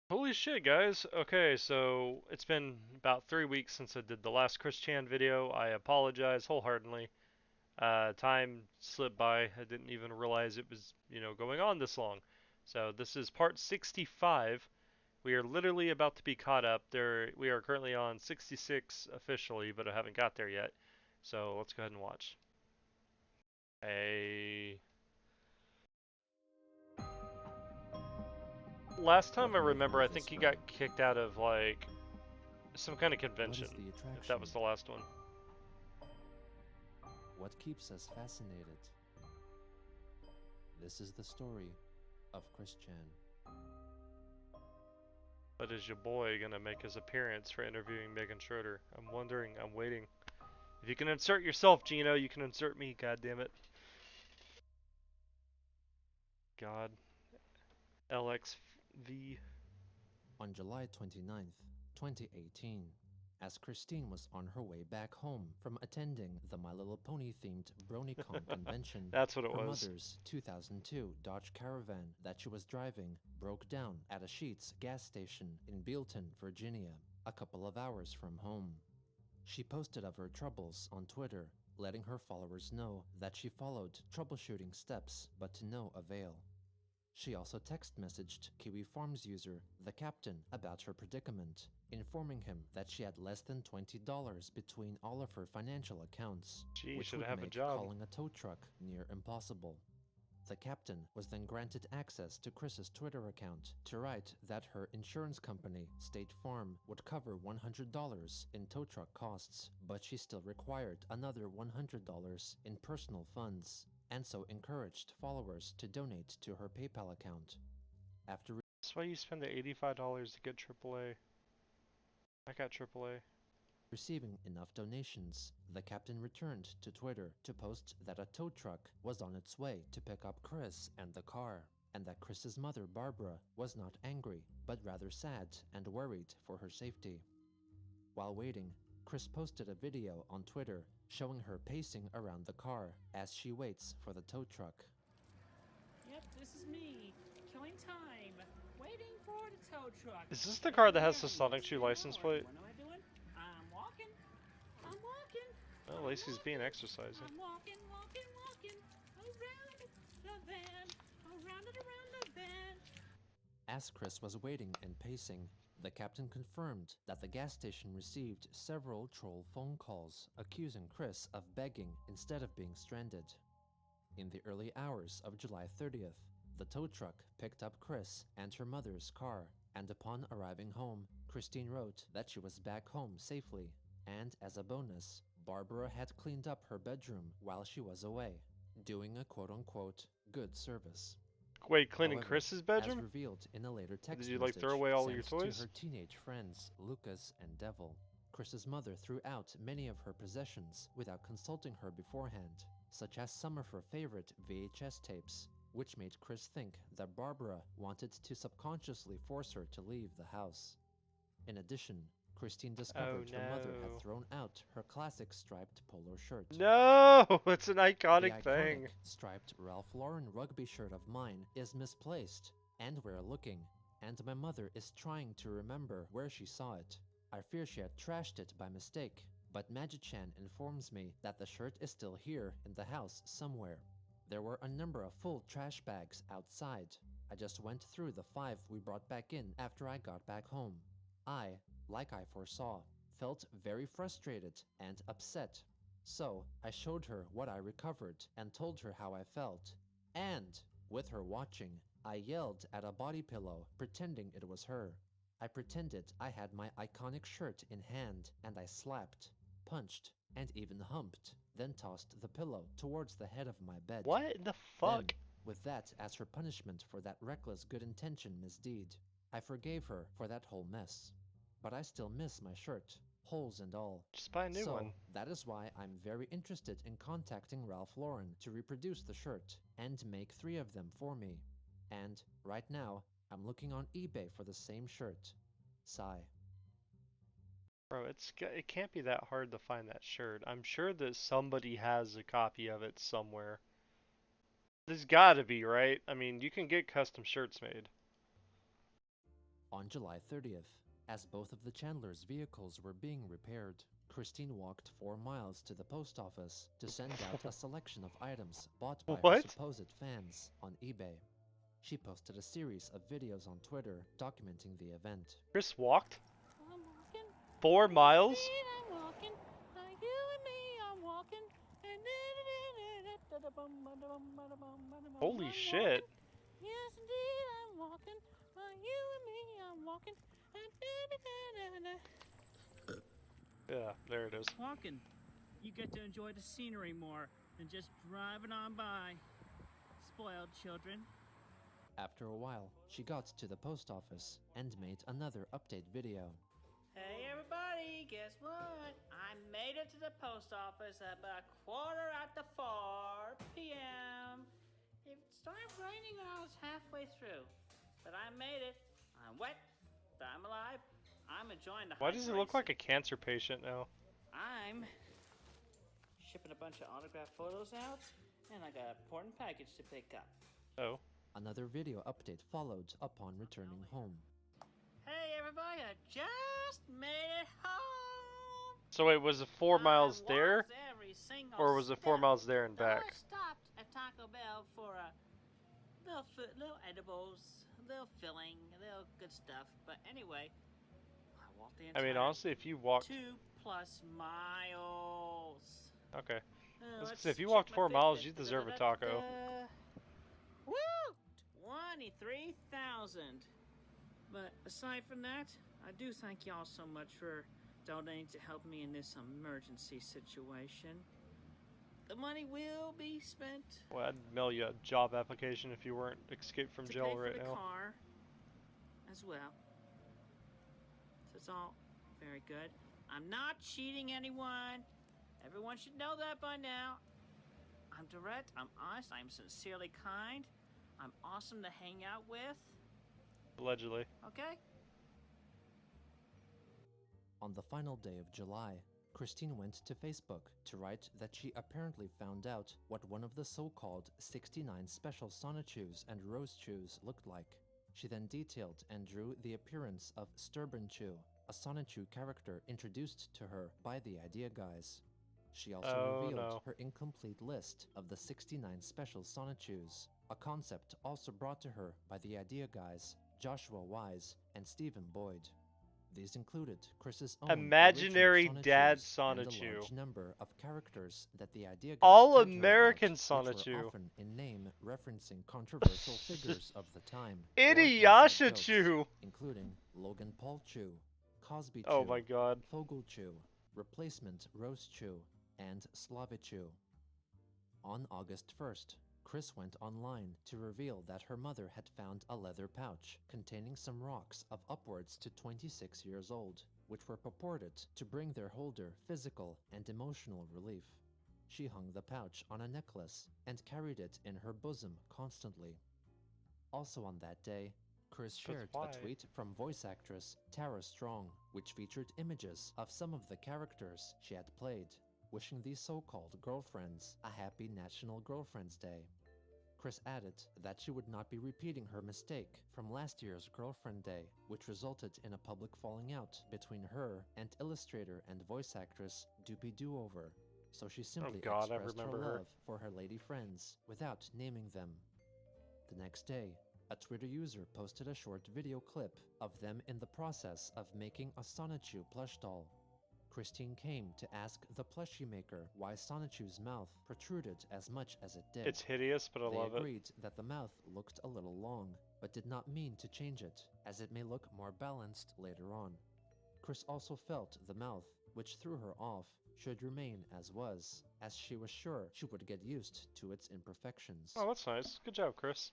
Holy shit, guys. Okay, so it's been about 3 weeks since I did the last Chris Chan video. I apologize wholeheartedly. Time slipped by. I didn't even realize it was, going on this long. So this is part 65. We are literally about to be caught up. We are currently on 66 officially, but I haven't got there yet. So let's go ahead and watch. A Last time I What may remember, fuel I this think he got film? kicked out of like some kind of What convention. is the If that attraction? was the last one. What keeps us fascinated? This is the story of Chris Chan. But is your boy gonna make his appearance for interviewing Megan Schroeder? I'm wondering. I'm waiting. If you can insert yourself, Gino, you can insert me. God damn it. God. LXV. On July 29th, 2018, as Christine was on her way back home from attending the My Little Pony themed BronyCon convention, That's what it her was. mother's 2002 Dodge Caravan that she was driving broke down at a Sheetz gas station in Bealton, Virginia, a couple of hours from home. She posted of her troubles on Twitter, letting her followers know that she followed troubleshooting steps but to no avail. She also text messaged Kiwi Farms user The Captain about her predicament, informing him that she had less than $20 between all of her financial accounts, Gee, which should would have a make job. calling a tow truck near impossible. The Captain was then granted access to Chris's Twitter account to write that her insurance company, State Farm, would cover $100 in tow truck costs, but she still required another $100 in personal funds, and so encouraged followers to donate to her PayPal account. After That's why you spend the $85 to get AAA. I got AAA. receiving enough donations, the captain returned to Twitter to post that a tow truck was on its way to pick up Chris and the car, and that Chris's mother, Barbara, was not angry, but rather sad and worried for her safety. While waiting, Chris posted a video on Twitter showing her pacing around the car as she waits for the tow truck. Yep, this is me, killing time, waiting for the tow truck. Is this the car that Getting has the there in Sonic less 2 than an license hour. plate? What am I doing? I'm walking. I'm walking. Well, I'm Lacey's being walking. exercising. I'm walking, walking, walking around the van, around and around the van. As Chris was waiting and pacing, the captain confirmed that the gas station received several troll phone calls accusing Chris of begging instead of being stranded. In the early hours of July 30th, the tow truck picked up Chris and her mother's car, and upon arriving home, Christine wrote that she was back home safely, and as a bonus, Barbara had cleaned up her bedroom while she was away, doing a quote-unquote good service. Wait, cleaning However, Chris's as bedroom? revealed in a later Did text you like throw message away all your sent to toys? her teenage friends Lucas and Devil, Chris's mother threw out many of her possessions without consulting her beforehand, such as some of her favorite VHS tapes, which made Chris think that Barbara wanted to subconsciously force her to leave the house. In addition, Christine Oh discovered her mother had no. thrown out her classic striped polo shirt. No! It's an The iconic thing. iconic striped Ralph Lauren rugby shirt of mine is misplaced, and we're looking, and my mother is trying to remember where she saw it. I fear she had trashed it by mistake, but Magi-chan informs me that the shirt is still here in the house somewhere. There were a number of full trash bags outside. I just went through the 5 we brought back in after I got back home. I, like I foresaw, felt very frustrated and upset. So I showed her what I recovered and told her how I felt. And, with her watching, I yelled at a body pillow, pretending it was her. I pretended I had my iconic shirt in hand, and I slapped, punched, and even humped, then tossed the pillow towards the head of my bed. What in the Then, fuck? with that as her punishment for that reckless good intention misdeed, I forgave her for that whole mess. But I still miss my shirt, holes and all. Just buy a new So, one. that is why I'm very interested in contacting Ralph Lauren to reproduce the shirt and make 3 of them for me. And, right now, I'm looking on eBay for the same shirt. Sigh. Bro, it can't be that hard to find that shirt. I'm sure that somebody has a copy of it somewhere. There's gotta be, right? I mean, you can get custom shirts made. On July 30th, as both of the Chandlers' vehicles were being repaired, Christine walked 4 miles to the post office to send out a selection of items bought by her What? supposed fans on eBay. She posted a series of videos on Twitter documenting the event. Chris walked I'm walking. 4 Yes, miles? indeed, I'm walking. Like you and me, I'm walking. And Holy I'm shit. walking. Yes, indeed, I'm walking. Like you and me, I'm walking. And Yeah, there it is. walking. You get to enjoy the scenery more than just driving on by. Spoiled children. After a while, she got to the post office and made another update video. Hey everybody, guess what? I made it to the post office about 4:15 p.m. It started raining when I was halfway through, but I made it. I'm wet, but I'm alive. I'm enjoying the Why high does he grace. look like a cancer patient now? I'm shipping a bunch of autographed photos out, and I got an important package to pick up. Oh. Another video update followed upon returning home. Hey everybody, I just made it home. So wait, was it 4 miles I there? walked every single Or was it 4 step. miles there and Though I back? stopped at Taco Bell for a little edibles, a little filling, a little good stuff. But anyway, I walked the I entire mean, honestly, if you walked... 2+ miles. Okay. I was gonna Let's say, if you check walked my 4 miles, Fitbit. you deserve a taco. Woo! 23,000. But aside from that, I do thank y'all so much for donating to help me in this emergency situation. The money will be spent Well, I'd mail you a job application if you weren't escaped from to jail pay for right the now. car as well. So it's all very good. I'm not cheating anyone. Everyone should know that by now. I'm direct, I'm honest, I'm sincerely kind. I'm awesome to hang out with. Allegedly. Okay? On the final day of July, Christine went to Facebook to write that she apparently found out what one of the so-called 69 special Sonichus and Rose Chews looked like. She then detailed and drew the appearance of Sturbanchew, a Sonichu character introduced to her by the Idea Guys. She also revealed her incomplete list of the 69 special Sonichus, a concept also brought to her by the Idea Guys, Joshua Wise, and Stephen Boyd. These included Chris's own Imaginary original Dad Sonichus and a Sonichu. large number of characters that the Idea Guys All told her American about, which were Sonichu. often in name referencing controversial figures of the time, or Inuyasha inside jokes, Chew. including Logan Paul Chew, Cosby Chew, Oh my god. Fogel Chew, Replacement Rose Chew, and Slavichew. On August 1st, Chris went online to reveal that her mother had found a leather pouch containing some rocks of upwards to 26 years old, which were purported to bring their holder physical and emotional relief. She hung the pouch on a necklace and carried it in her bosom constantly. Also on that day, Chris shared why? a tweet from voice actress Tara Strong, which featured images of some of the characters she had played, wishing these so-called girlfriends a happy National Girlfriends Day. Chris added that she would not be repeating her mistake from last year's Girlfriend Day, which resulted in a public falling out between her and illustrator and voice actress Doopy Doover, so she simply expressed her love for her lady friends without naming them. The next day, a Twitter user posted a short video clip of them in the process of making a Sonichu plush doll. Christine came to ask the plushie maker why Sonichu's mouth protruded as much as it did. It's hideous, but I love it. They agreed that the mouth looked a little long, but did not mean to change it, as it may look more balanced later on. Chris also felt the mouth, which threw her off, should remain as was, as she was sure she would get used to its imperfections. Oh, that's nice. Good job, Chris.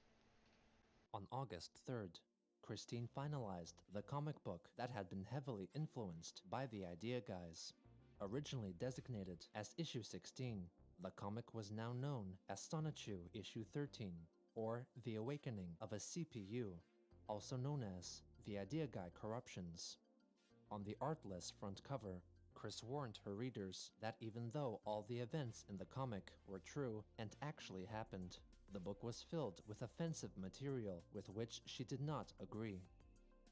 On August 3rd, Christine finalized the comic book that had been heavily influenced by the Idea Guys. Originally designated as issue 16, the comic was now known as Sonichu issue 13, or The Awakening of a CPU, also known as The Idea Guy Corruptions. On the artless front cover, Chris warned her readers that even though all the events in the comic were true and actually happened, the book was filled with offensive material with which she did not agree.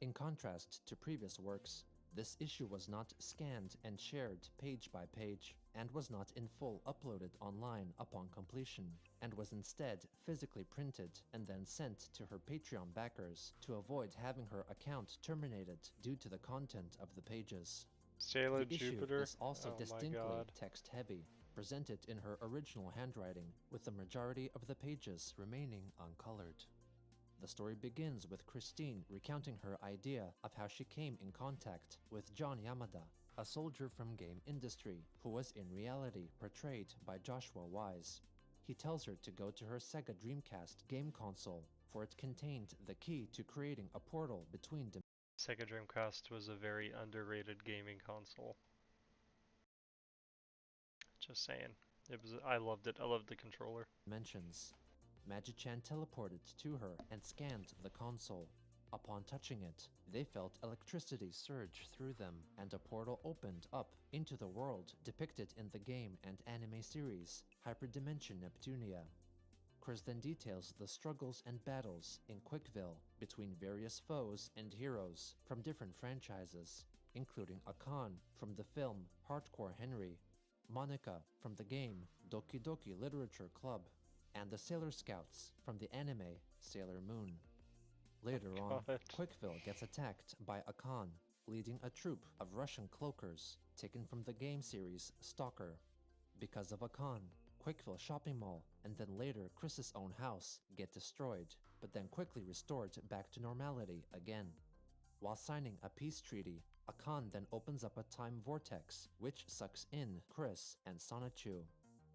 In contrast to previous works, this issue was not scanned and shared page by page, and was not in full uploaded online upon completion, and was instead physically printed and then sent to her Patreon backers to avoid having her account terminated due to the content of the pages. Sailor The issue Jupiter? is also Oh my distinctly god. text-heavy, presented in her original handwriting, with the majority of the pages remaining uncolored. The story begins with Christine recounting her idea of how she came in contact with John Yamada, a soldier from game industry who was in reality portrayed by Joshua Wise. He tells her to go to her Sega Dreamcast game console, for it contained the key to creating a portal between Sega Dreamcast was a very underrated gaming console. Just saying. I loved it. I loved the controller. dimensions. Magi-chan teleported to her and scanned the console. Upon touching it, they felt electricity surge through them, and a portal opened up into the world depicted in the game and anime series, Hyperdimension Neptunia. Chris then details the struggles and battles in Quickville between various foes and heroes from different franchises, including Akan from the film Hardcore Henry, Monica from the game Doki Doki Literature Club, and the Sailor Scouts from the anime Sailor Moon. Later on, God. Quickville gets attacked by Akan, leading a troop of Russian cloakers taken from the game series Stalker. Because of Akan, Quickville Shopping Mall and then later Chris's own house get destroyed, but then quickly restored back to normality again. While signing a peace treaty, Akan then opens up a time vortex which sucks in Chris and Sonichu.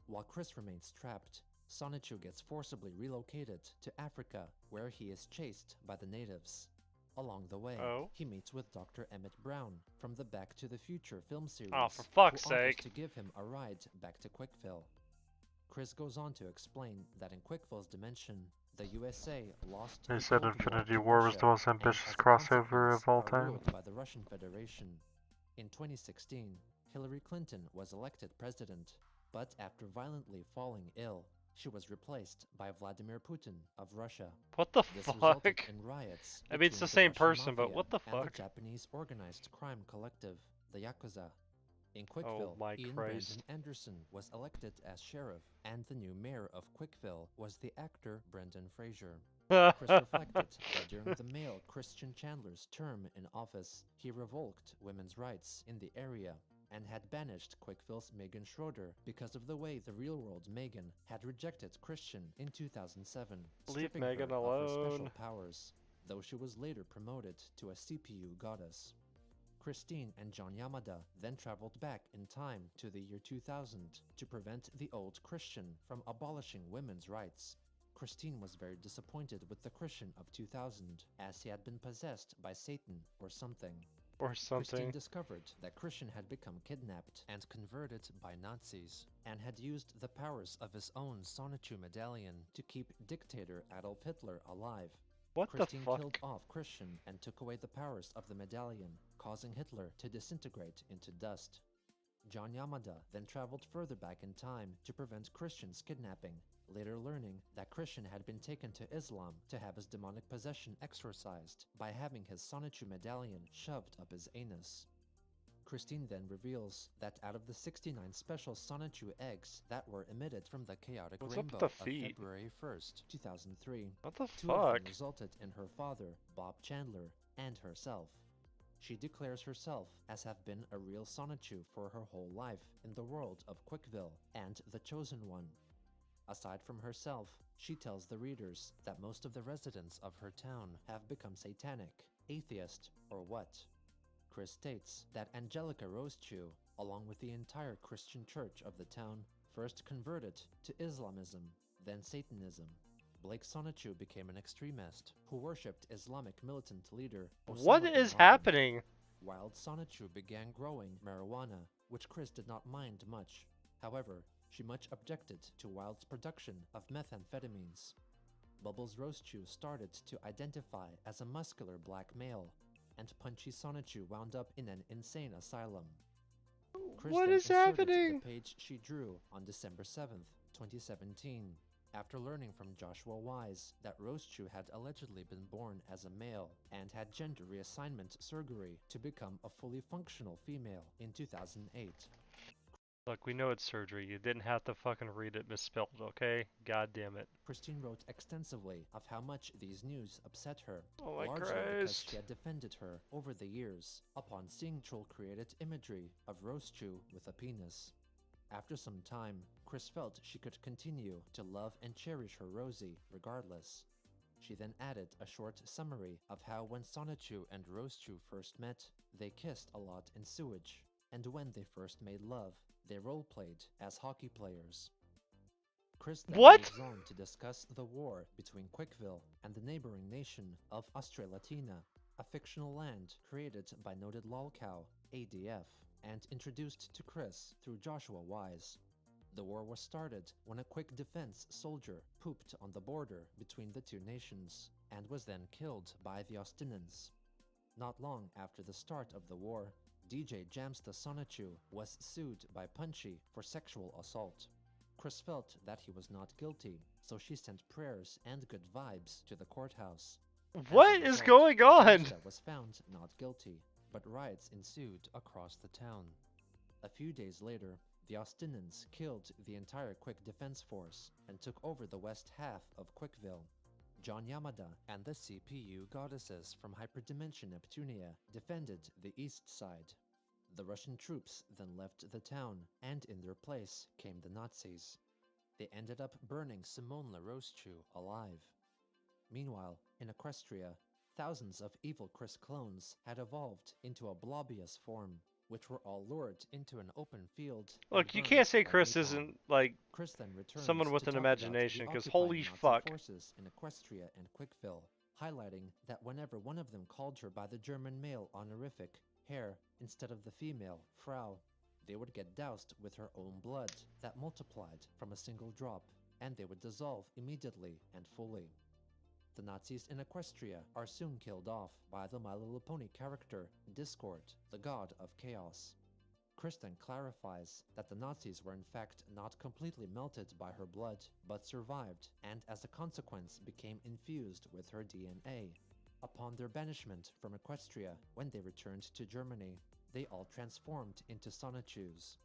While Chris remains trapped, Sonichu gets forcibly relocated to Africa, where he is chased by the natives. Along the way, Oh. he meets with Dr. Emmett Brown from the Back to the Future film series, Oh, for fuck's who offers sake. to give him a ride back to Quickville. Chris goes on to explain that in Quickville's dimension, the USA lost They the said Cold Infinity War, to War was Russia, the most and ambitious as a crossover consequence, of all are time. ruled by the Russian Federation. In 2016, Hillary Clinton was elected president, but after violently falling ill, she was replaced by Vladimir Putin of Russia. What the This fuck? resulted in riots I mean, it's between the same Russian person, but mafia what the and the fuck? Japanese organized crime collective, the Yakuza. In Oh Quickville, my Ian Christ. Brandon Anderson was elected as sheriff, and the new mayor of Quickville was the actor Brendan Fraser. Chris reflected that during the male Christian Chandler's term in office, he revoked women's rights in the area and had banished Quickville's Megan Schroeder because of the way the real-world Megan had rejected Christian in 2007, Leave stripping Megan her of her special alone. powers, though she was later promoted to a CPU goddess. Christine and John Yamada then traveled back in time to the year 2000 to prevent the old Christian from abolishing women's rights. Christine was very disappointed with the Christian of 2000, as he had been possessed by Satan or something. Or Christine something. discovered that Christian had become kidnapped and converted by Nazis, and had used the powers of his own Sonichu medallion to keep dictator Adolf Hitler alive. What the Christine fuck? killed off Christian and took away the powers of the medallion, causing Hitler to disintegrate into dust. John Yamada then traveled further back in time to prevent Christian's kidnapping, later learning that Christian had been taken to Islam to have his demonic possession exorcised by having his Sonichu medallion shoved up his anus. Christine then reveals that out of the 69 special Sonichu eggs that were emitted from the chaotic What's up with rainbow the of feet? February 1st, 2003, What the 2 of fuck? them resulted in her father, Bob Chandler, and herself. She declares herself as have been a real Sonichu for her whole life in the world of Quickville and the Chosen One. Aside from herself, she tells the readers that most of the residents of her town have become satanic, atheist, or what. Chris states that Angelica Rosechew, along with the entire Christian church of the town, first converted to Islamism, then Satanism. Blake Sonichu became an extremist who worshipped Islamic militant leader What Osama bin is Laden. happening? Wild Sonichu began growing marijuana, which Chris did not mind much. However, she much objected to Wild's production of methamphetamines. Bubbles Rosechew started to identify as a muscular black male, and Punchy Sonichu wound up in an insane asylum. Chris What then is inserted happening? the page she drew on December 7th, 2017. After learning from Joshua Wise that Rosechew had allegedly been born as a male and had gender reassignment surgery to become a fully functional female in 2008. Look, we know it's surgery. You didn't have to fucking read it misspelled, okay? God damn it. Christine wrote extensively of how much these news upset her, Oh my largely because Christ. she had defended her over the years upon seeing troll-created imagery of Rosechew with a penis. After some time, Chris felt she could continue to love and cherish her Rosie regardless. She then added a short summary of how when Sonichu and Rosechew first met, they kissed a lot in sewage, and when they first made love, they role-played as hockey players. Chris then What? moves on to discuss the war between Quickville and the neighboring nation of Australatina, a fictional land created by noted lolcow, ADF, and introduced to Chris through Joshua Wise. The war was started when a quick defense soldier pooped on the border between the two nations, and was then killed by the Austinans. Not long after the start of the war, DJ Jamsta Sonichu was sued by Punchy for sexual assault. Chris felt that he was not guilty, so she sent prayers and good vibes to the courthouse. What is going on? Jamsta was found not guilty, but riots ensued across the town. A few days later, the Austinans killed the entire Quick Defense Force and took over the west half of Quickville. John Yamada and the CPU goddesses from Hyperdimension Neptunia defended the east side. The Russian troops then left the town, and in their place came the Nazis. They ended up burning Simone Rosechew alive. Meanwhile, in Equestria, thousands of evil Chris clones had evolved into a blobious form, which were all lured into an open field. Look, you can't say Chris isn't, like, Chris then returned someone with to an talk imagination, about the because occupying holy Nazi fuck. forces in Equestria and Quickville, highlighting that whenever one of them called her by the German male honorific, Herr, instead of the female, Frau, they would get doused with her own blood that multiplied from a single drop, and they would dissolve immediately and fully. The Nazis in Equestria are soon killed off by the My Little Pony character, Discord, the god of chaos. Kristen clarifies that the Nazis were in fact not completely melted by her blood, but survived, and as a consequence became infused with her DNA. Upon their banishment from Equestria, when they returned to Germany, they all transformed into Sonichews.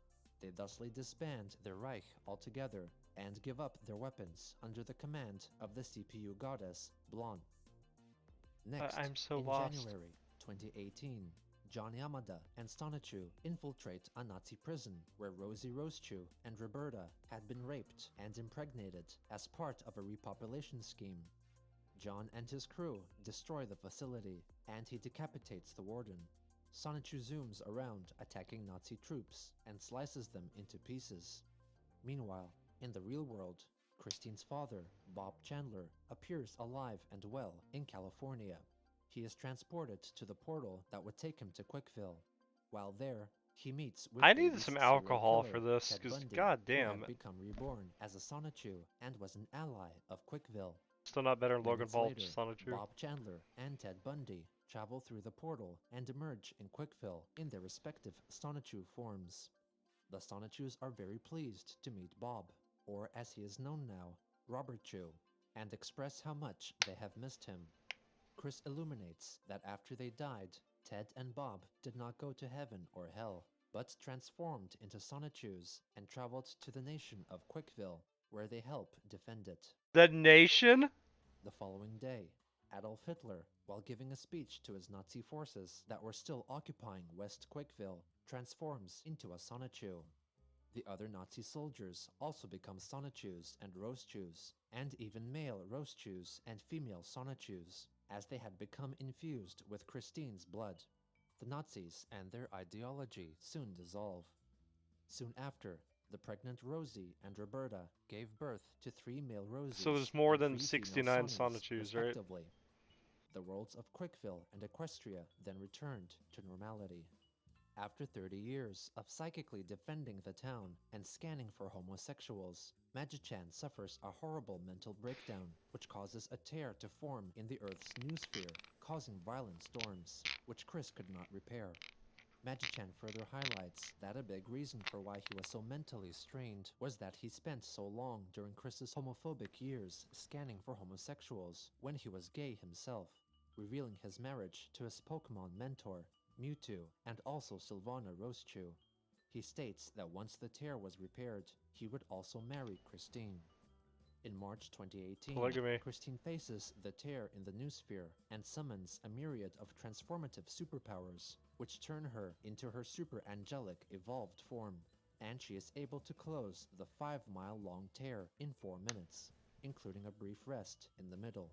They thusly disband their Reich altogether, and give up their weapons under the command of the CPU goddess, Blonde. Next, I'm so in lost. January 2018, John Yamada and Sonichu infiltrate a Nazi prison where Rosie Rosechew and Roberta had been raped and impregnated as part of a repopulation scheme. John and his crew destroy the facility, and he decapitates the warden. Sonichu zooms around attacking Nazi troops and slices them into pieces. Meanwhile, in the real world, Christine's father, Bob Chandler, appears alive and well in California. He is transported to the portal that would take him to Quickville. While there, he meets with I need 80s some serial alcohol killer for this, Ted because Bundy, who goddamn, had become reborn as a Sonichu and was an ally of Quickville. still not better than Logan Minutes Paul, later, just Sonichu. Bob Chandler and Ted Bundy travel through the portal and emerge in Quickville in their respective Sonichu forms. The Sonichus are very pleased to meet Bob, or as he is known now, Robert Chew, and express how much they have missed him. Chris illuminates that after they died, Ted and Bob did not go to heaven or hell, but transformed into Sonichus and traveled to the nation of Quickville, where they help defend it. The nation? The following day, Adolf Hitler, while giving a speech to his Nazi forces that were still occupying West Quickville, transforms into a Sonichu. The other Nazi soldiers also become Sonichus and Rosechews, and even male Rosechews and female Sonichus, as they had become infused with Christine's blood. The Nazis and their ideology soon dissolve. Soon after, the pregnant Rosie and Roberta gave birth to 3 male Rosies So there's more and than 3 69 female Sonnies, Sonichus, right? respectively. The worlds of Quickville and Equestria then returned to normality. After 30 years of psychically defending the town and scanning for homosexuals, Magichan suffers a horrible mental breakdown, which causes a tear to form in the Earth's noosphere, causing violent storms, which Chris could not repair. Magi-chan further highlights that a big reason for why he was so mentally strained was that he spent so long during Chris's homophobic years scanning for homosexuals when he was gay himself, revealing his marriage to his Pokemon mentor, Mewtwo, and also Sylvana Rosechew. He states that once the tear was repaired, he would also marry Christine. In March 2018, Polygamy. Christine faces the tear in the Noosphere and summons a myriad of transformative superpowers, which turn her into her super angelic evolved form, and she is able to close the 5-mile-long tear in 4 minutes, including a brief rest in the middle.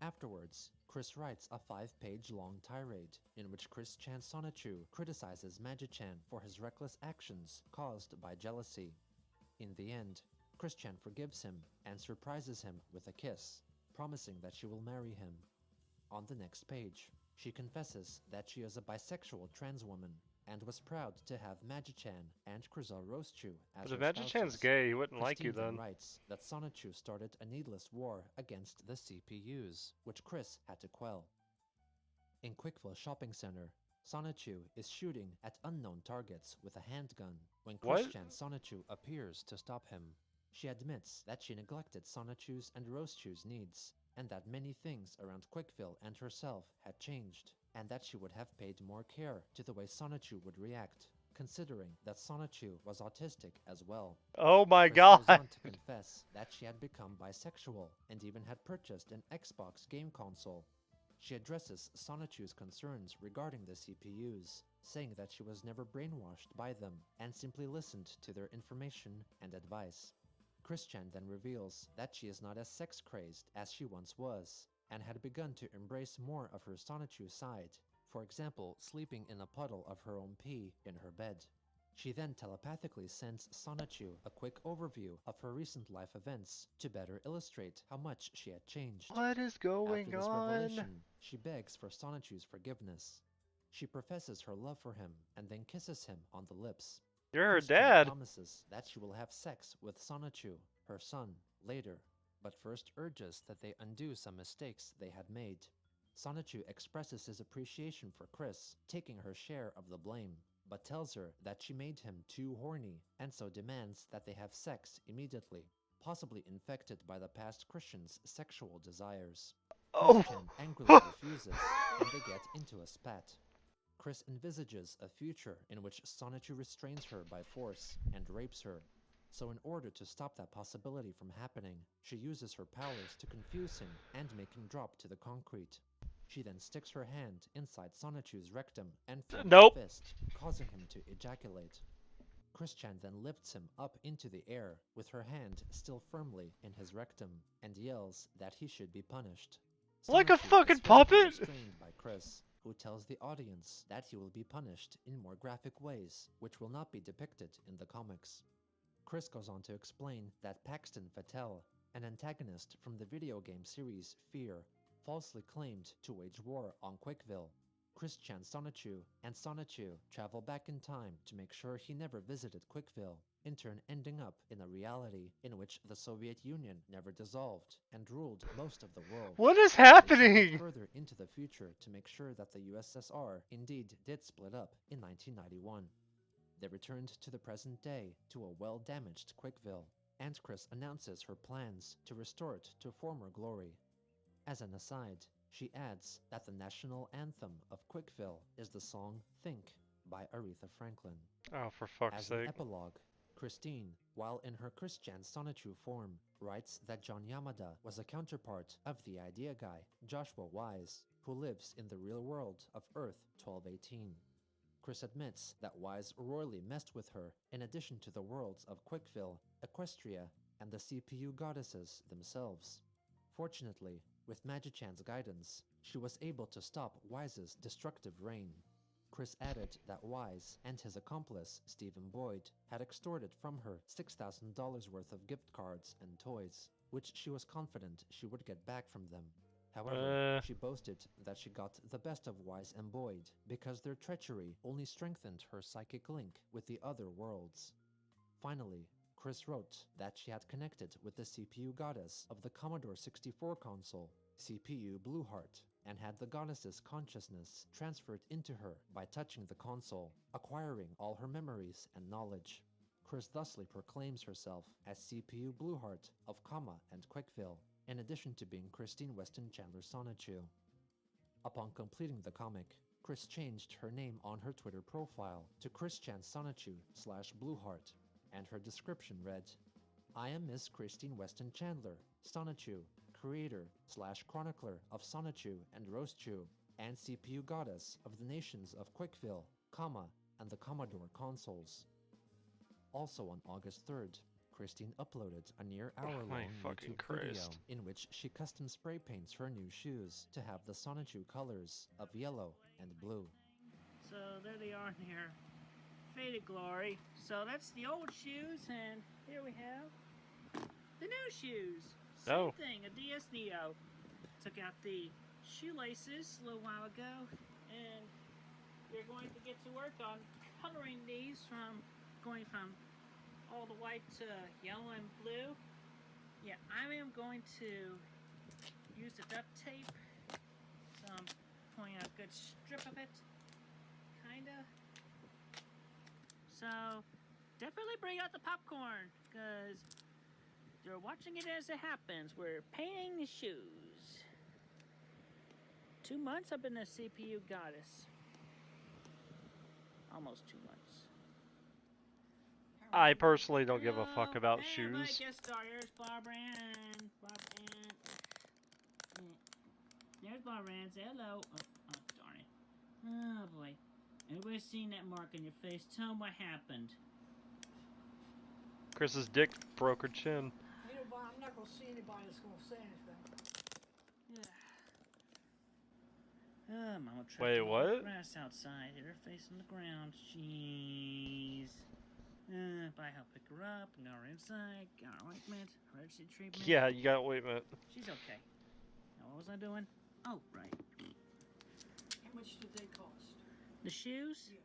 Afterwards, Chris writes a 5-page long tirade in which Chris-chan Sonichu criticizes Magi-chan for his reckless actions caused by jealousy. In the end, Chris-chan forgives him and surprises him with a kiss, promising that she will marry him. On the next page, she confesses that she is a bisexual trans woman and was proud to have Magi-chan and Krizel Rosechew as But if her Magi-chan's spouses. gay, he wouldn't like you Christine then then. writes that Sonichu started a needless war against the CPUs, which Chris had to quell. In Quickville Shopping Center, Sonichu is shooting at unknown targets with a handgun when What? Chris-chan Sonichu appears to stop him. She admits that she neglected Sonichu's and Rosechew's needs, and that many things around Quickville and herself had changed, and that she would have paid more care to the way Sonichu would react, considering that Sonichu was autistic as well. Oh my Chris god! goes on to confess that she had become bisexual and even had purchased an Xbox game console. She addresses Sonichu's concerns regarding the CPUs, saying that she was never brainwashed by them and simply listened to their information and advice. Chris-chan then reveals that she is not as sex-crazed as she once was, and had begun to embrace more of her Sonichu side, for example sleeping in a puddle of her own pee in her bed. She then telepathically sends Sonichu a quick overview of her recent life events to better illustrate how much she had changed. What is After going this on? revelation, she begs for Sonichu's forgiveness. She professes her love for him and then kisses him on the lips. You're her Christian dad. promises that she will have sex with Sonichu, her son, later, but first urges that they undo some mistakes they had made. Sonichu expresses his appreciation for Chris, taking her share of the blame, but tells her that she made him too horny and so demands that they have sex immediately, possibly infected by the past Christian's sexual desires. Oh. Christian angrily refuses, and they get into a spat. Chris envisages a future in which Sonichu restrains her by force and rapes her. So in order to stop that possibility from happening, she uses her powers to confuse him and make him drop to the concrete. She then sticks her hand inside Sonichu's rectum and forms Nope. a fist, causing him to ejaculate. Chris-chan then lifts him up into the air with her hand still firmly in his rectum and yells that he should be punished. Like a Sonichu fucking is physically puppet? restrained by Chris, who tells the audience that he will be punished in more graphic ways, which will not be depicted in the comics. Chris goes on to explain that Paxton Fattel, an antagonist from the video game series Fear, falsely claimed to wage war on Quickville. Chris-chan Sonichu and Sonichu travel back in time to make sure he never visited Quickville, in turn ending up in a reality in which the Soviet Union never dissolved and ruled most of the world. What is They traveled happening? further into the future to make sure that the USSR indeed did split up in 1991. They returned to the present day to a well-damaged Quickville, and Chris announces her plans to restore it to former glory. As an aside, she adds that the national anthem of Quickville is the song Think by Aretha Franklin. Oh, for fuck's As an sake. epilogue, Christine, while in her Chris-chan Sonichu form, writes that John Yamada was a counterpart of the idea guy, Joshua Wise, who lives in the real world of Earth 1218. Chris admits that Wise royally messed with her in addition to the worlds of Quickville, Equestria, and the CPU goddesses themselves. Fortunately, with Magi-chan's guidance, she was able to stop Wise's destructive reign. Chris added that Wise and his accomplice, Stephen Boyd, had extorted from her $6,000 worth of gift cards and toys, which she was confident she would get back from them. However, she boasted that she got the best of Wise and Boyd because their treachery only strengthened her psychic link with the other worlds. Finally, Chris wrote that she had connected with the CPU goddess of the Commodore 64 console CPU Blueheart, and had the goddess's consciousness transferred into her by touching the console, acquiring all her memories and knowledge. Chris thusly proclaims herself as CPU Blueheart of Kama and Quickville, in addition to being Christine Weston Chandler Sonichu. Upon completing the comic, Chris changed her name on her Twitter profile to Christian Sonichu/Blueheart, and her description read, "I am Miss Christine Weston Chandler, Sonichu, creator/chronicler of Sonichu and Roastchu, and CPU goddess of the nations of Quickville, Kama, and the Commodore consoles." Also on August 3rd, Christine uploaded a near hour-long fucking YouTube video Christ. in which she custom spray paints her new shoes to have the Sonichu colors of yellow and blue. So there they are in here. Faded glory. So that's the old shoes, and here we have the new shoes. Same Oh. thing, a DS Neo. Took out the shoelaces a little while ago, and you're going to get to work on coloring these going from all the white to yellow and blue. Yeah, I am going to use the duct tape. So I'm pulling out a good strip of it. Kinda. So definitely bring out the popcorn, because you're watching it as it happens. We're painting the shoes. 2 months I've been a CPU goddess. Almost 2 months. I personally don't give a Hello. fuck about Hey, my shoes. guest starters, Barbara Ann. There's Barbara Ann. Say hello. Oh, darn it. Oh, boy. Everybody's seen that mark on your face. Tell them what happened. Chris's dick broke her chin. You know, I'm not going to see anybody that's going to say anything. Yeah. Mama trapped Wait, in all the what? grass outside. Hit her face on the ground. Jeez. But I helped pick her up and got her inside. Got her ointment, emergency treatment. Yeah, you got ointment. She's okay. Now, what was I doing? Oh, right. How much did they cost? The shoes? Yeah.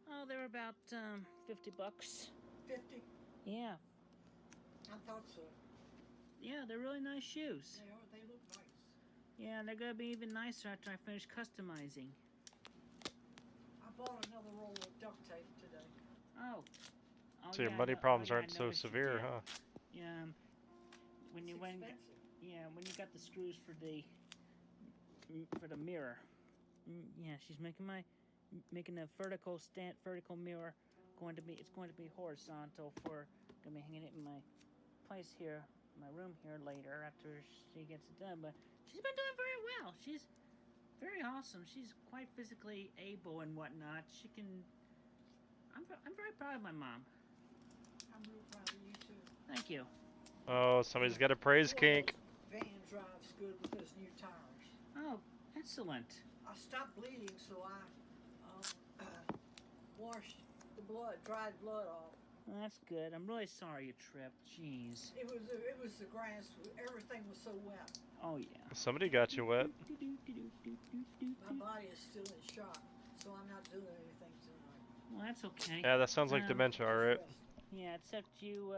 Oh, they were about $50. 50? Yeah. I thought so. Yeah, they're really nice shoes. They look nice. Yeah, they're gonna be even nicer after I finish customizing. I bought another roll of duct tape today. Oh. So your yeah, money no- problems yeah, I aren't so noticed you severe, did. huh? Yeah. When you It's went, expensive. yeah, when you got the screws for the mirror. Yeah, she's making a vertical mirror. It's going to be horizontal for gonna be hanging it in my place here, my room here later after she gets it done. But she's been doing very well. She's very awesome. She's quite physically able and whatnot. She can. I'm very proud of my mom. I'm real proud of you, too. Thank you. Oh, somebody's got a praise kink. Van drives good with those new tires. Oh, excellent. I stopped bleeding, so I washed the dried blood off. Well, that's good. I'm really sorry you tripped. Jeez. It was the grass. Everything was so wet. Oh yeah. Somebody got you wet. My body is still in shock, so I'm not doing anything tonight. Well, that's okay. Yeah, that sounds like dementia, alright? Yeah, except you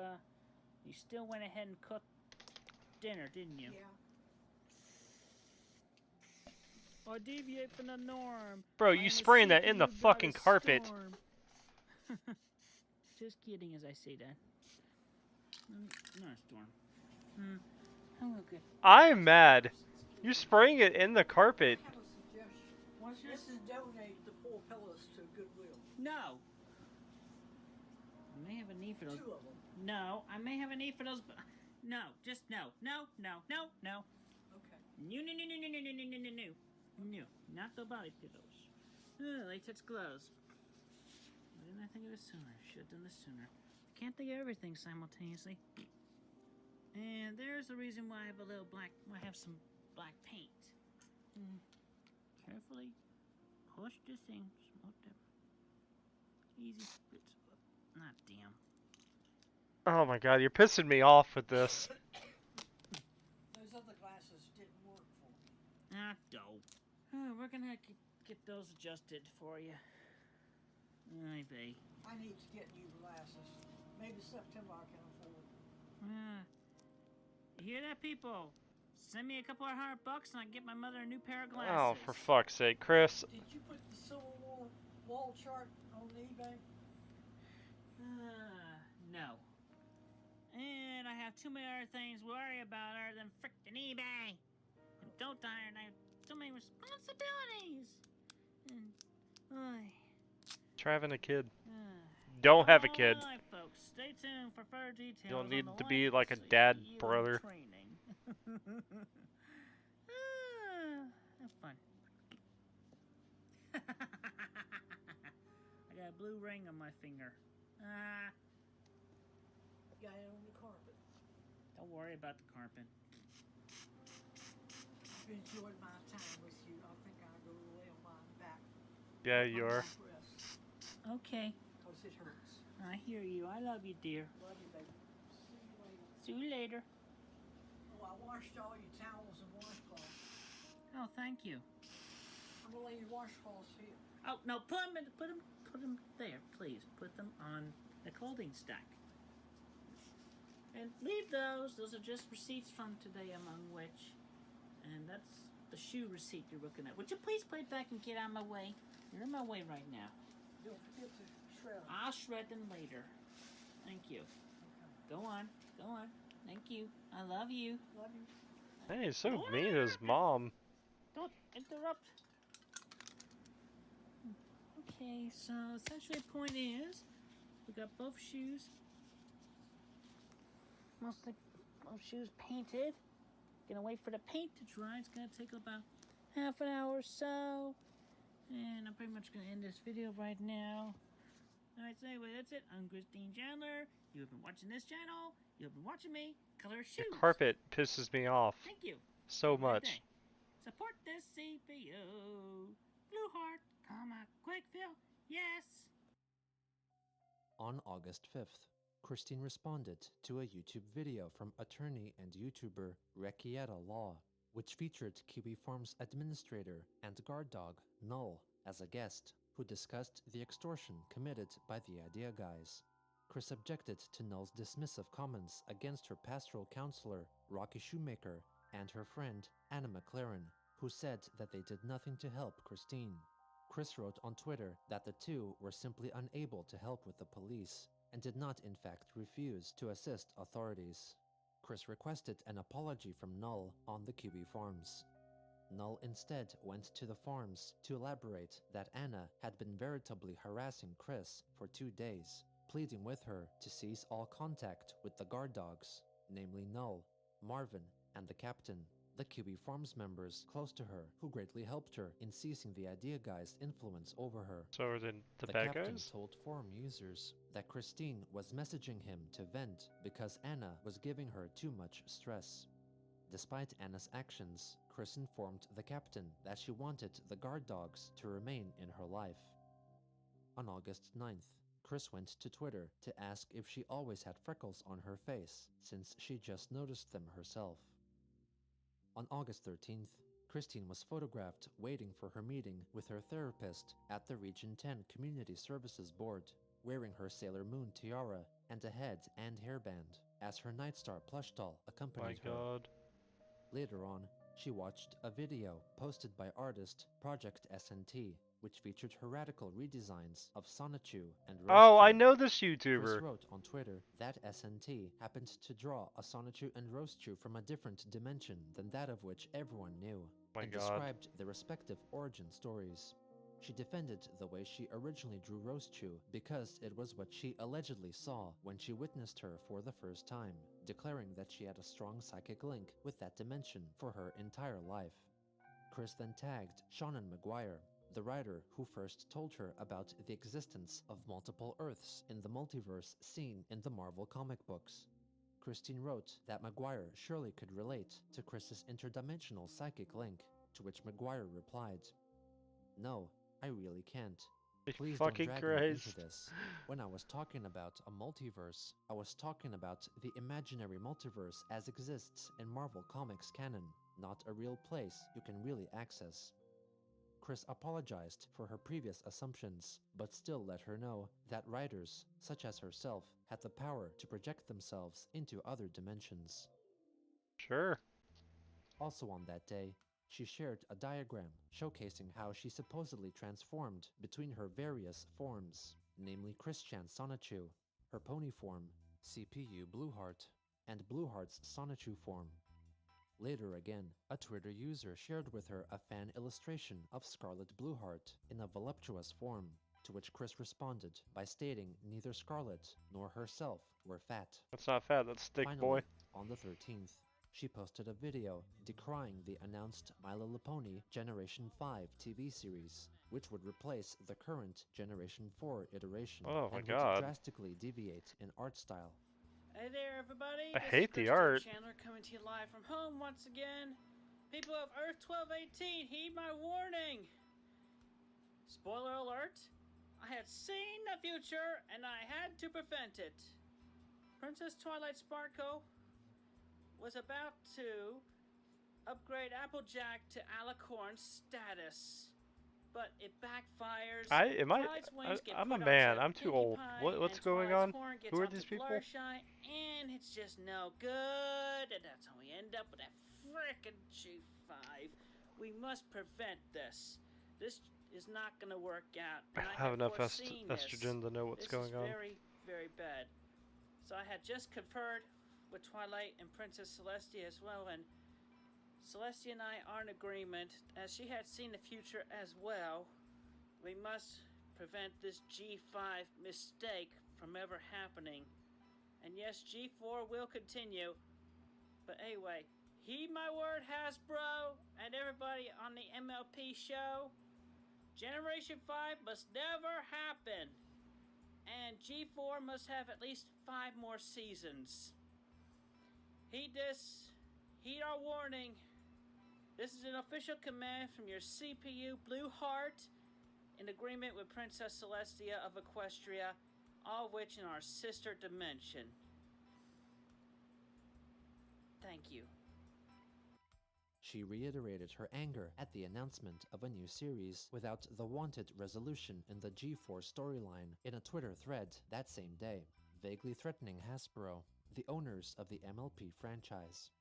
still went ahead and cooked dinner, didn't you? Yeah. Or deviate from the norm. Bro, I you am a spraying that in the CPU fucking goddess carpet. storm. Just kidding as I say that. Not a storm. Hello, good. I'm mad. You're spraying it in the carpet. I have a suggestion. What's your Let's donate the 4 pillows to Goodwill. No. I may have a need for 2 those. of them. No, I may have a need for those. No, just no. No. Okay. No, not the body pillows. Latex gloves. Why didn't I think of it sooner? Should have done this sooner. Can't think of everything simultaneously. And there's the reason why I have a little black. I have some black paint. Carefully push this thing. Smoke them. Easy. Not damn. Oh my god, you're pissing me off with this. Those other glasses didn't work for me. Ah, dope. We're gonna have to get those adjusted for you. Maybe. I need to get new glasses. Maybe September I can afford. You hear that, people? Send me a couple of $100 and I get my mother a new pair of glasses. Oh, for fuck's sake, Chris. Did you put the Civil Wall chart on eBay? No. And I have too many other things to worry about other than frickin' eBay. And don't I have so many responsibilities. And, Try having a kid. uh, Don't have a kid. All right, folks. Stay tuned for further details. You don't on need the to be like a life dad CEO brother. Training. Have fun. I got a blue ring on my finger. Got it on the carpet. Don't worry about the carpet. I've enjoyed my time with you. I think I'll go lay on my back. Yeah, you are. Okay. Because it hurts. I hear you. I love you, dear. Love you, baby. See you later. Oh, I washed all your towels and washcloths. Oh, thank you. I'm gonna lay your washcloths here. Oh no, put them there, please. Put them on the clothing stack. And leave those. Those are just receipts from today, among which, and that's the shoe receipt you're looking at. Would you please put it back and get out of my way? You're in my way right now. Don't forget to shred them. I'll shred them later. Thank you. Okay. Go on. Thank you. I love you. Love you. Hey, he's so mean to his mom. Don't interrupt. Okay, so essentially the point is, we got both shoes, mostly both shoes painted. Gonna wait for the paint to dry. It's gonna take about half an hour or so. And I'm pretty much gonna end this video right now. Alright, so anyway, that's it. I'm Christine Chandler. You have been watching this channel. You have been watching me color shoes. The carpet pisses me off Thank you. so Have a good much. day. Support this CPU. Blue heart, quick fill. Yes. On August 5th, Christine responded to a YouTube video from attorney and YouTuber Rekieta Law, which featured Kiwi Farms administrator and guard dog Null as a guest, who discussed the extortion committed by the Idea Guys. Chris objected to Null's dismissive comments against her pastoral counselor, Rocky Shoemaker, and her friend, Anna McLaren, who said that they did nothing to help Christine. Chris wrote on Twitter that the two were simply unable to help with the police, and did not in fact refuse to assist authorities. Chris requested an apology from Null on the Kiwi Farms. Null instead went to the farms to elaborate that Anna had been veritably harassing Chris for 2 days, pleading with her to cease all contact with the guard dogs, namely Null, Marvin, and the captain, the Kiwi Farms members close to her who greatly helped her in ceasing the Idea Guy's influence over her. So are the The bad captain guys? told forum users that Christine was messaging him to vent because Anna was giving her too much stress. Despite Anna's actions, Chris informed the captain that she wanted the guard dogs to remain in her life. On August 9th, Chris went to Twitter to ask if she always had freckles on her face, since she just noticed them herself. On August 13th, Christine was photographed waiting for her meeting with her therapist at the Region 10 Community Services Board, wearing her Sailor Moon tiara and a head and hairband, as her Nightstar plush doll My accompanied her. god. Later on, she watched a video posted by artist Project SNT, which featured her radical redesigns of Sonichu and Oh, I Roastichu. know this Chris YouTuber. wrote on Twitter that SNT happened to draw a Sonichu and Roastichu from a different dimension than that of which everyone knew, My and god. described their respective origin stories. She defended the way she originally drew Roastichu because it was what she allegedly saw when she witnessed her for the first time, declaring that she had a strong psychic link with that dimension for her entire life. Chris then tagged Shannon McGuire, the writer who first told her about the existence of multiple Earths in the multiverse seen in the Marvel comic books. Christine wrote that McGuire surely could relate to Chris's interdimensional psychic link, to which McGuire replied, "No, I really can't. Please don't Fucking drag me into Christ. this. When I was talking about a multiverse, I was talking about the imaginary multiverse as exists in Marvel Comics canon, not a real place you can really access." Chris apologized for her previous assumptions, but still let her know that writers, such as herself, had the power to project themselves into other dimensions. Sure. Also on that day, she shared a diagram showcasing how she supposedly transformed between her various forms, namely Christian Sonichu, her pony form, CPU Blueheart, and Blueheart's Sonichu form. Later again, a Twitter user shared with her a fan illustration of Scarlet Blueheart in a voluptuous form, to which Chris responded by stating neither Scarlet nor herself were fat. That's not fat, that's thick, boy. Finally, on the 13th, she posted a video decrying the announced My Little Pony Generation 5 TV series, which would replace the current Generation 4 iteration Oh my and would god. drastically deviate in art style. Hey there, everybody. I This hate is the Christian art. Chandler coming to you live from home once again. People of Earth 1218, heed my warning. Spoiler alert, I had seen the future and I had to prevent it. Princess Twilight Sparkle was about to upgrade Applejack to Alicorn status, but it backfires. Twilight's wings get I'm a put man. onto I'm too Pinkie old. Pie, What's and going Twilight's on? horn gets Who are onto these people? Fluttershy, and it's just no good. And that's how we end up with that frickin' G5. We must prevent this. This is not gonna work out. And I have enough foreseen estrogen to know what's going on. This is very, very bad. So I had just conferred with Twilight and Princess Celestia as well, and Celestia and I are in agreement, as she had seen the future as well. We must prevent this G5 mistake from ever happening. And yes, G4 will continue. But anyway, heed my word, Hasbro, and everybody on the MLP show. Generation 5 must never happen. And G4 must have at least 5 more seasons. Heed this. Heed our warning. This is an official command from your CPU Blueheart, in agreement with Princess Celestia of Equestria, all of which in our sister dimension. Thank you. She reiterated her anger at the announcement of a new series without the wanted resolution in the G4 storyline in a Twitter thread that same day, vaguely threatening Hasbro, the owners of the MLP franchise.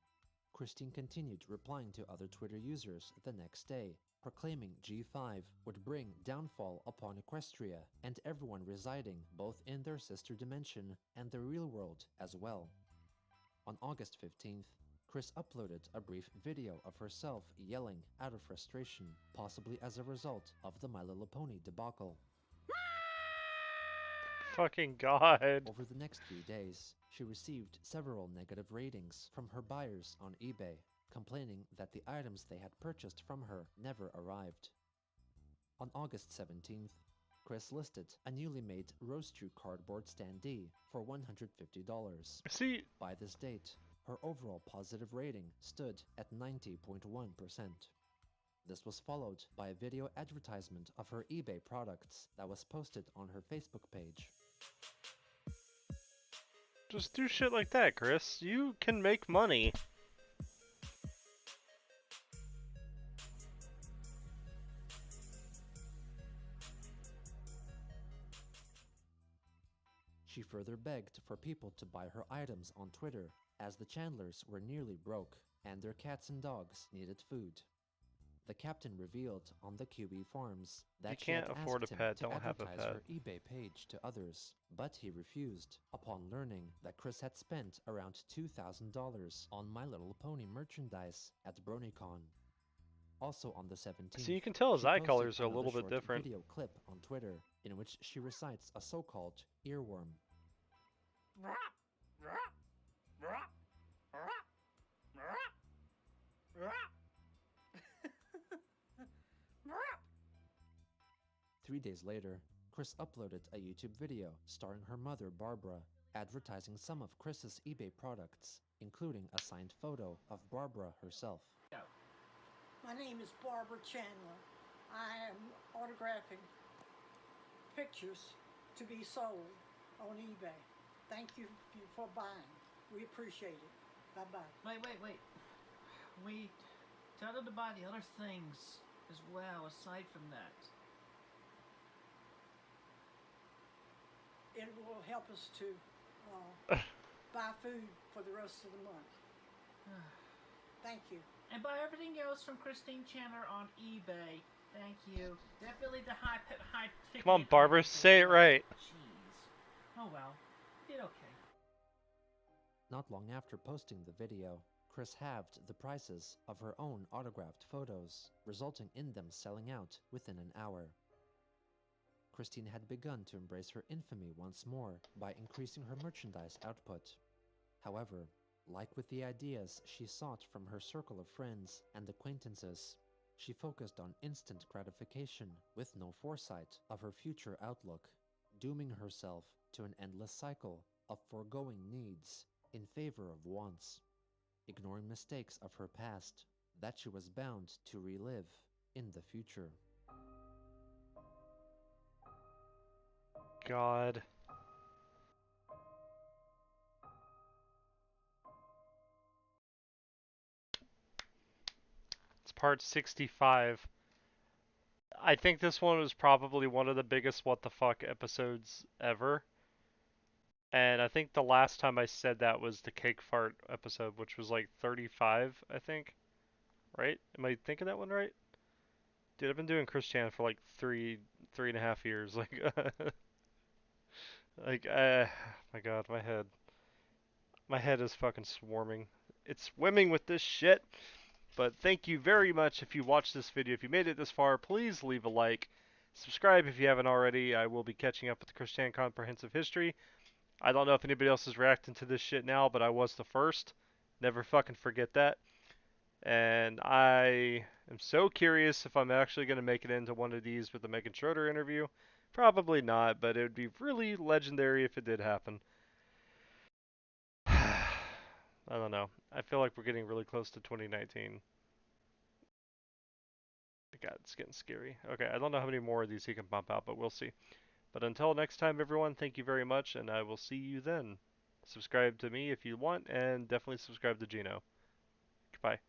Christine continued replying to other Twitter users the next day, proclaiming G5 would bring downfall upon Equestria and everyone residing both in their sister dimension and the real world as well. On August 15th, Chris uploaded a brief video of herself yelling out of frustration, possibly as a result of the My Little Pony debacle. Fucking god. Over the next few days, she received several negative ratings from her buyers on eBay, complaining that the items they had purchased from her never arrived. On August 17th, Chris listed a newly made Roastrue cardboard standee for $150. See, By this date, her overall positive rating stood at 90.1%. This was followed by a video advertisement of her eBay products that was posted on her Facebook page. just do shit like that, Chris. You can make money. She further begged for people to buy her items on Twitter, as the Chandlers were nearly broke and their cats and dogs needed food. The captain revealed on the QB Farms that she had can't afford asked a him pet, to don't have a advertise pet. her eBay page to others, but he refused upon learning that Chris had spent around $2,000 on My Little Pony merchandise at BronyCon. Also on the 17th, See, you can tell his she eye posted colors are a another little bit short different. video clip on Twitter in which she recites a so-called earworm. 3 days later, Chris uploaded a YouTube video starring her mother Barbara, advertising some of Chris's eBay products, including a signed photo of Barbara herself. My name is Barbara Chandler. I am autographing pictures to be sold on eBay. Thank you for buying. We appreciate it. Bye-bye. Wait. We tell them to buy the other things as well, aside from that. It will help us to buy food for the rest of the month. Thank you. And buy everything else from Christine Chandler on eBay. Thank you. Definitely the high Come on, ticket Barbara, items as say it well. right. Jeez. Oh well. Did okay. Not long after posting the video, Chris halved the prices of her own autographed photos, resulting in them selling out within an hour. Christine had begun to embrace her infamy once more by increasing her merchandise output. However, like with the ideas she sought from her circle of friends and acquaintances, she focused on instant gratification with no foresight of her future outlook, dooming herself to an endless cycle of foregoing needs in favor of wants, ignoring mistakes of her past that she was bound to relive in the future. God. It's part 65. I think this one was probably one of the biggest what the fuck episodes ever. And I think the last time I said that was the cake fart episode, which was like 35, I think. Right? Am I thinking that one right? Dude, I've been doing Christian for like three and a half years. My God, my head is fucking swarming. It's swimming with this shit. But thank you very much if you watched this video. If you made it this far, please leave a like. Subscribe if you haven't already. I will be catching up with the Christian Comprehensive History. I don't know if anybody else is reacting to this shit now, but I was the first. Never fucking forget that. And I am so curious if I'm actually going to make it into one of these with the Megan Schroeder interview. Probably not, but it would be really legendary if it did happen. I don't know. I feel like we're getting really close to 2019. God, it's getting scary. Okay, I don't know how many more of these he can pump out, but we'll see. But until next time, everyone, thank you very much, and I will see you then. Subscribe to me if you want, and definitely subscribe to Gino. Goodbye.